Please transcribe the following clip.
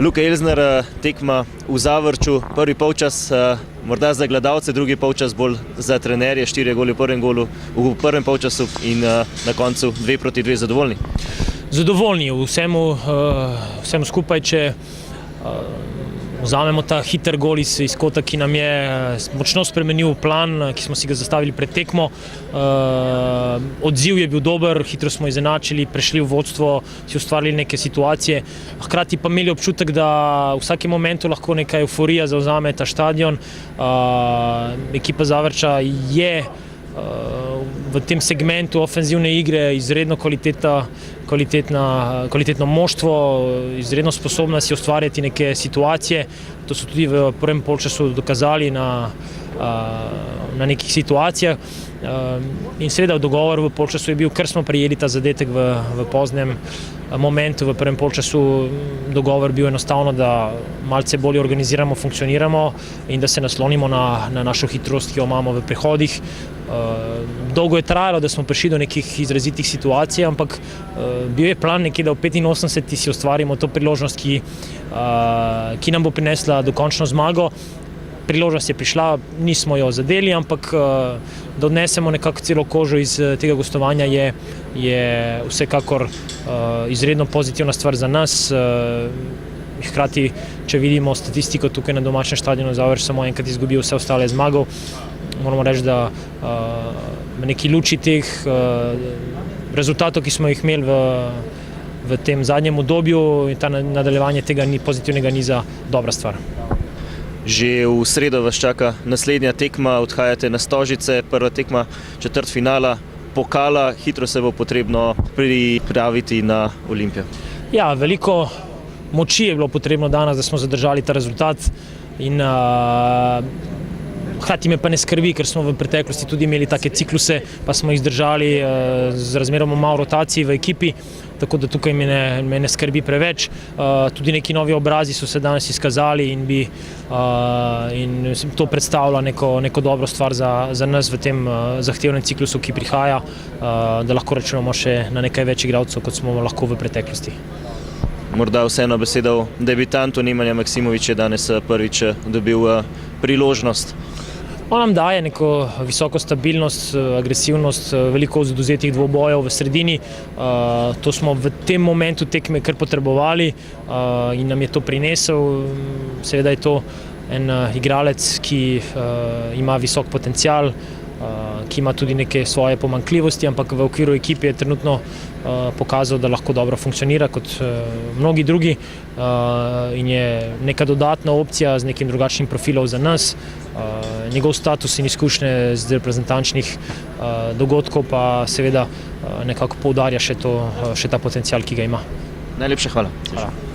Luka Elsner, tekma v Zavrču, prvi polčas morda za gledalce, drugi polčas bolj za trenerje, 4 goli v prvem polčasu in na koncu 2-2 zadovoljni. Zadovoljni vsemu skupaj, če vzamemo ta hiter gol iz kota, ki nam je močno spremenil plan, ki smo si ga zastavili pred tekmo. Odziv je bil dober, hitro smo izenačili, prešli v vodstvo, si ustvarili neke situacije, hkrati pa imeli občutek, da v vsakem momentu lahko neka evforija zavzame ta štadion. Ekipa Zavrča je v tem segmentu ofenzivne igre izredno kvalitetno moštvo, izredno sposobna si ustvarjati neke situacije. To so tudi v prvem polčasu dokazali na nekih situacijah. In seveda dogovor v polčasu je bil, ker smo prejeli ta zadetek v poznem momentu, v prvem polčasu dogovor bil enostavno, da malce bolje organiziramo, funkcioniramo in da se naslonimo na našo hitrost, ki jo imamo v prehodih. Dolgo je trajalo, da smo prišli do nekih izrazitih situacij, ampak bil je plan nekje, da v 85 si ustvarimo to priložnost, ki nam bo prinesla dokončno zmago. Priložnost je prišla, nismo jo zadeli, ampak da odnesemo nekako celo kožo iz tega gostovanja je vsekakor izredno pozitivna stvar za nas. Hkrati, če vidimo statistiko tukaj na domačem štadionu Zavrč, samo enkrat izgubil vse ostale zmagov. Moramo reči, da v neki luči teh rezultatov, ki smo jih imeli v tem zadnjem obdobju, in ta nadaljevanje tega pozitivnega niza dobra stvar. Že v sredo vas čaka naslednja tekma, odhajate na Stožice, prva tekma četrtfinala pokala, hitro se bo potrebno pripraviti na Olimpijo. Ja, veliko moči je bilo potrebno danes, da smo zadržali ta rezultat in hkrati me pa ne skrbi, ker smo v preteklosti tudi imeli take cikluse, pa smo jih zdržali z razmeroma malo rotacij v ekipi, tako da tukaj me ne skrbi preveč. Tudi neki novi obrazi so se danes izkazali in to predstavlja neko dobro stvar za nas v tem zahtevnem ciklusu, ki prihaja, da lahko računamo še na nekaj več igralcev, kot smo lahko v preteklosti. Morda vseeno beseda o debitantu Nemanja Maksimović je danes prvič dobil priložnost. On nam daje neko visoko stabilnost, agresivnost, veliko odvzetih dvobojev v sredini. To smo v tem momentu tekme kar potrebovali in nam je to prinesel. Seveda je to en igralec, ki ima visok potencial, ki ima tudi neke svoje pomanjkljivosti, ampak v okviru ekipe je trenutno pokazal, da lahko dobro funkcionira kot mnogi drugi in je neka dodatna opcija z nekim drugačnim profilom za nas. Njegov status in izkušnje z reprezentančnih dogodkov pa seveda nekako poudarja še ta potencial, ki ga ima. Najlepša hvala. Hvala.